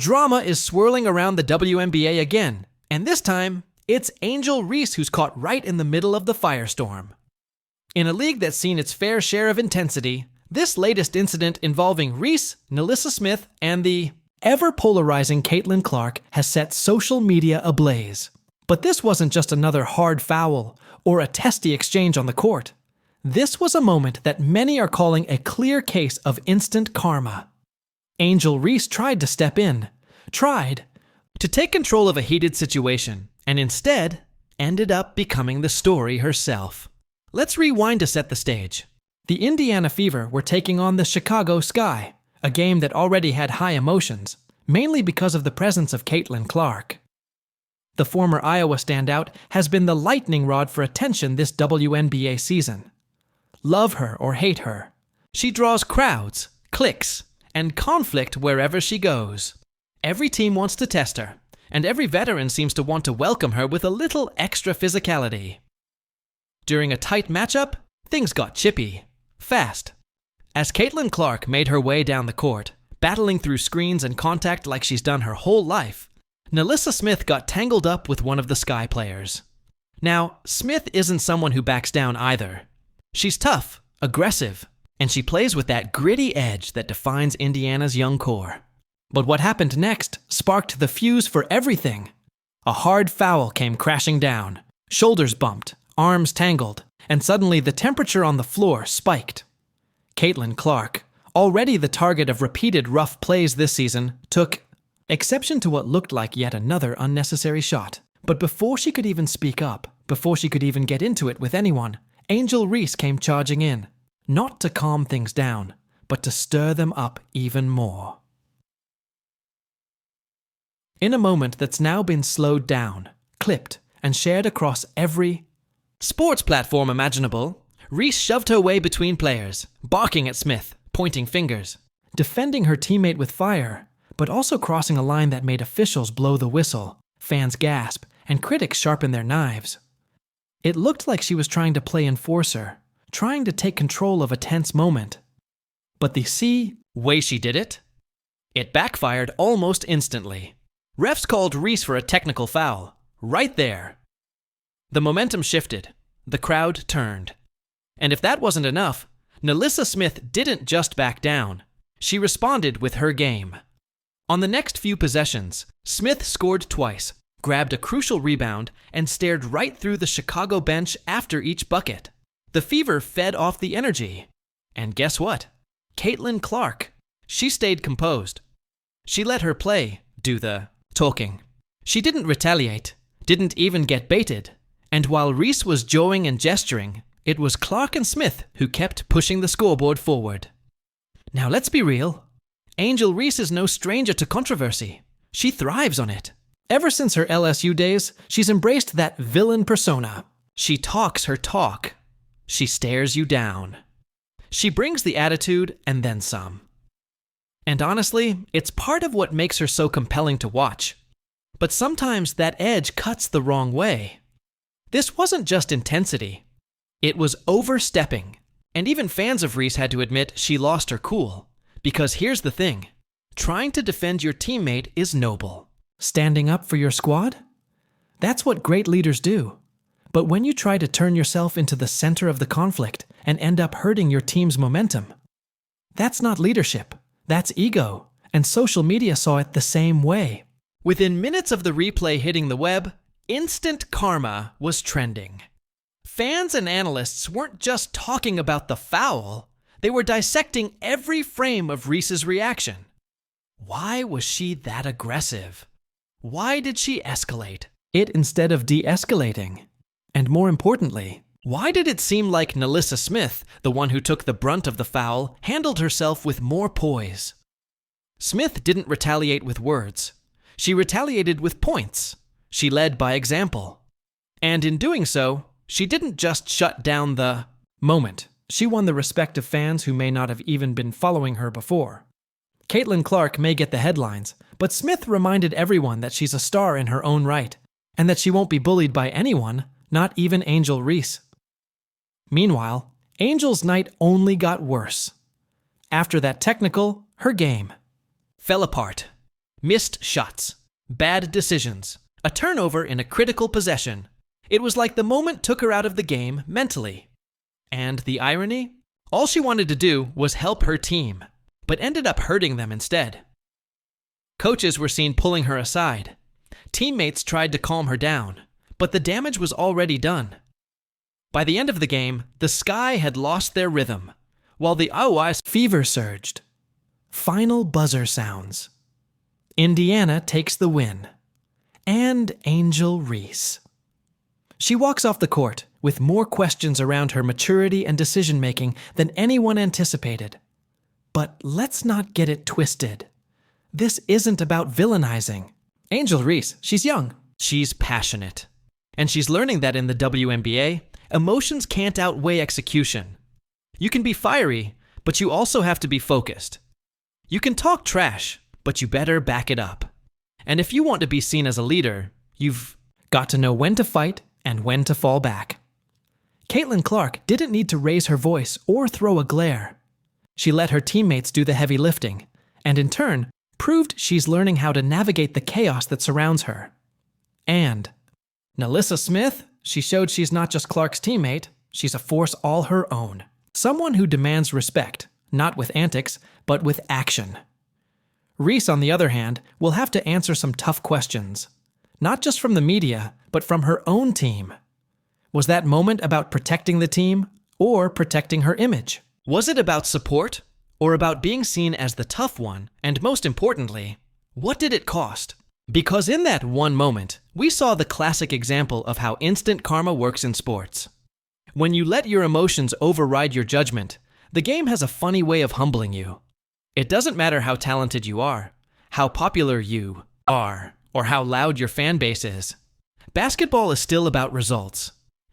Drama is swirling around the WNBA again, and this time, it's Angel Reese who's caught right in the middle of the firestorm. In a league that's seen its fair share of intensity, this latest incident involving Reese, NaLyssa Smith, and the ever-polarizing Caitlin Clark has set social media ablaze. But this wasn't just another hard foul or a testy exchange on the court. This was a moment that many are calling a clear case of instant karma. Angel Reese tried to step in, tried to take control of a heated situation, and instead ended up becoming the story herself. Let's rewind to set the stage. The Indiana Fever were taking on the Chicago Sky, a game that already had high emotions, mainly because of the presence of Caitlin Clark. The former Iowa standout has been the lightning rod for attention this WNBA season. Love her or hate her, she draws crowds, cliques, and conflict wherever she goes. Every team wants to test her, and every veteran seems to want to welcome her with a little extra physicality. During a tight matchup, things got chippy, fast. As Caitlin Clark made her way down the court, battling through screens and contact like she's done her whole life, NaLyssa Smith got tangled up with one of the Sky players. Now, Smith isn't someone who backs down either. She's tough, aggressive, and she plays with that gritty edge that defines Indiana's young core. But what happened next sparked the fuse for everything. A hard foul came crashing down, shoulders bumped, arms tangled, and suddenly the temperature on the floor spiked. Caitlin Clark, already the target of repeated rough plays this season, took exception to what looked like yet another unnecessary shot. But before she could even speak up, before she could even get into it with anyone, Angel Reese came charging in, not to calm things down, but to stir them up even more. In a moment that's now been slowed down, clipped, and shared across every sports platform imaginable, Reese shoved her way between players, barking at Smith, pointing fingers, defending her teammate with fire, but also crossing a line that made officials blow the whistle, fans gasp, and critics sharpen their knives. It looked like she was trying to play enforcer, trying to take control of a tense moment. But the way she did it? It backfired almost instantly. Refs called Reese for a technical foul, right there. The momentum shifted. The crowd turned. And if that wasn't enough, NaLyssa Smith didn't just back down. She responded with her game. On the next few possessions, Smith scored twice, grabbed a crucial rebound, and stared right through the Chicago bench after each bucket. The Fever fed off the energy. And guess what? Caitlin Clark. She stayed composed. She let her play do the talking. She didn't retaliate, didn't even get baited. And while Reese was jawing and gesturing, it was Clark and Smith who kept pushing the scoreboard forward. Now let's be real. Angel Reese is no stranger to controversy. She thrives on it. Ever since her LSU days, she's embraced that villain persona. She talks her talk. She stares you down. She brings the attitude and then some. And honestly, it's part of what makes her so compelling to watch. But sometimes that edge cuts the wrong way. This wasn't just intensity. It was overstepping. And even fans of Reese had to admit she lost her cool. Because here's the thing. Trying to defend your teammate is noble. Standing up for your squad? That's what great leaders do. But when you try to turn yourself into the center of the conflict and end up hurting your team's momentum, that's not leadership. That's ego. And social media saw it the same way. Within minutes of the replay hitting the web, instant karma was trending. Fans and analysts weren't just talking about the foul, they were dissecting every frame of Reese's reaction. Why was she that aggressive? Why did she escalate it instead of de-escalating? And more importantly, why did it seem like NaLyssa Smith, the one who took the brunt of the foul, handled herself with more poise? Smith didn't retaliate with words. She retaliated with points. She led by example. And in doing so, she didn't just shut down the moment. She won the respect of fans who may not have even been following her before. Caitlin Clark may get the headlines, but Smith reminded everyone that she's a star in her own right, and that she won't be bullied by anyone, not even Angel Reese. Meanwhile, Angel's night only got worse. After that technical, her game fell apart. Missed shots, bad decisions, a turnover in a critical possession. It was like the moment took her out of the game mentally. And the irony? All she wanted to do was help her team, but ended up hurting them instead. Coaches were seen pulling her aside. Teammates tried to calm her down, but the damage was already done. By the end of the game, the Sky had lost their rhythm, while the Iowa's fever surged. Final buzzer sounds. Indiana takes the win. And Angel Reese. She walks off the court with more questions around her maturity and decision-making than anyone anticipated. But let's not get it twisted. This isn't about villainizing. Angel Reese, she's young. She's passionate. And she's learning that in the WNBA, emotions can't outweigh execution. You can be fiery, but you also have to be focused. You can talk trash, but you better back it up. And if you want to be seen as a leader, you've got to know when to fight and when to fall back. Caitlin Clark didn't need to raise her voice or throw a glare. She let her teammates do the heavy lifting, and in turn, proved she's learning how to navigate the chaos that surrounds her. And NaLyssa Smith, she showed she's not just Clark's teammate, she's a force all her own. Someone who demands respect, not with antics, but with action. Reese, on the other hand, will have to answer some tough questions. Not just from the media, but from her own team. Was that moment about protecting the team or protecting her image? Was it about support or about being seen as the tough one? And most importantly, what did it cost? Because in that one moment, we saw the classic example of how instant karma works in sports. When you let your emotions override your judgment, the game has a funny way of humbling you. It doesn't matter how talented you are, how popular you are, or how loud your fan base is. Basketball is still about results.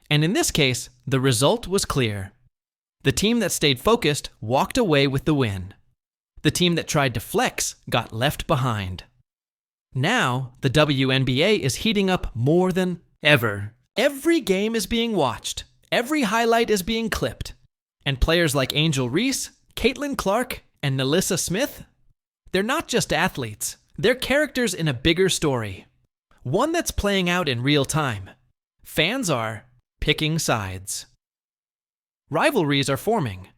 And in this case, the result was clear. The team that stayed focused walked away with the win. The team that tried to flex got left behind. Now, the WNBA is heating up more than ever. Every game is being watched. Every highlight is being clipped. And players like Angel Reese, Caitlin Clark, and NaLyssa Smith, they're not just athletes. They're characters in a bigger story. One that's playing out in real time. Fans are picking sides. Rivalries are forming.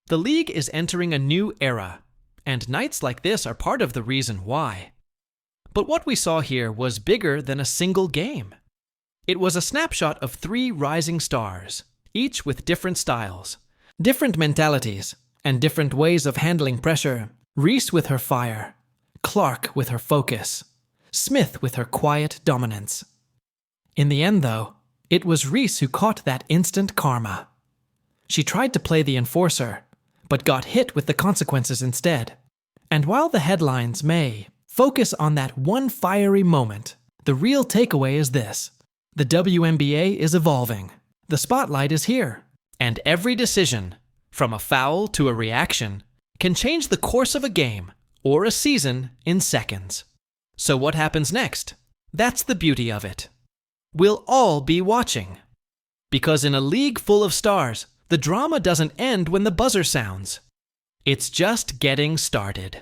The league is entering a new era, and nights like this are part of the reason why. But what we saw here was bigger than a single game. It was a snapshot of 3 rising stars, each with different styles, different mentalities, and different ways of handling pressure. Reese with her fire, Clark with her focus, Smith with her quiet dominance. In the end, though, it was Reese who caught that instant karma. She tried to play the enforcer, but got hit with the consequences instead. And while the headlines may focus on that one fiery moment, the real takeaway is this. The WNBA is evolving. The spotlight is here. And every decision, from a foul to a reaction, can change the course of a game or a season in seconds. So what happens next? That's the beauty of it. We'll all be watching. Because in a league full of stars, the drama doesn't end when the buzzer sounds. It's just getting started.